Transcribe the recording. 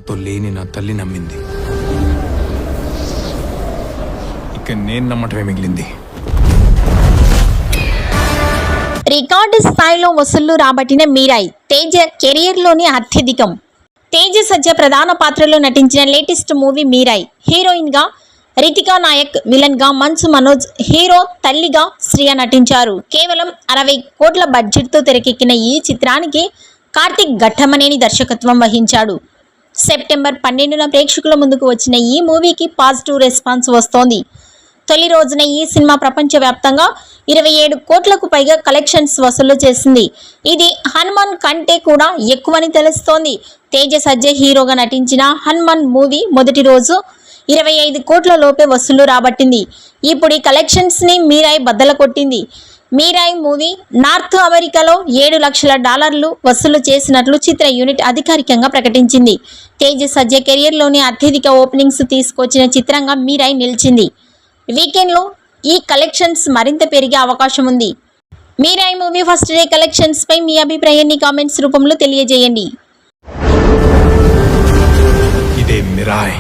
నాతో లేని నా తల్లి నమ్మింది. ఇక నేను నమ్మటమే మిగిలింది. రికార్డు స్థాయిలో వసూళ్లు రాబట్టిన మీరాయి తేజ కెరియర్లోని అత్యధికం. తేజ సజ్జ ప్రధాన పాత్రలో నటించిన లేటెస్ట్ మూవీ మీరాయి. హీరోయిన్గా రితికా నాయక్, విలన్గా మంచు మనోజ్, హీరో తల్లిగా శ్రియ నటించారు. కేవలం 60 కోట్ల బడ్జెట్తో తెరకెక్కిన ఈ చిత్రానికి కార్తిక్ ఘట్టమనేని దర్శకత్వం వహించాడు. సెప్టెంబర్ 12న ప్రేక్షకుల ముందుకు వచ్చిన ఈ మూవీకి పాజిటివ్ రెస్పాన్స్ వస్తోంది. తొలి రోజున ఈ సినిమా ప్రపంచవ్యాప్తంగా 27 కోట్లకు పైగా కలెక్షన్స్ వసూలు చేసింది. ఇది హనుమాన్ కంటే కూడా ఎక్కువని తెలుస్తోంది. తేజ సజ్జ హీరోగా నటించిన హనుమాన్ మూవీ మొదటి రోజు 25 కోట్ల లోపే వసూలు రాబట్టింది. ఇప్పుడు ఈ కలెక్షన్స్ ని మీరాయి బద్దల కొట్టింది. మీరాయి మూవీ నార్త్ అమెరికాలో $7 లక్షల వసూలు చేసినట్లు చిత్ర యూనిట్ అధికారికంగా ప్రకటించింది. తేజ సజ్జ కెరియర్లోని అత్యధిక ఓపెనింగ్స్ తీసుకొచ్చిన చిత్రంగా మీరాయి నిలిచింది. వీకెండ్లో ఈ కలెక్షన్స్ మరింత పెరిగే అవకాశం ఉంది. Mirai movie first day collections పై మీ అభిప్రాయాన్ని కామెంట్స్ రూపంలో తెలియజేయండి. ఇదే మిరాయ్.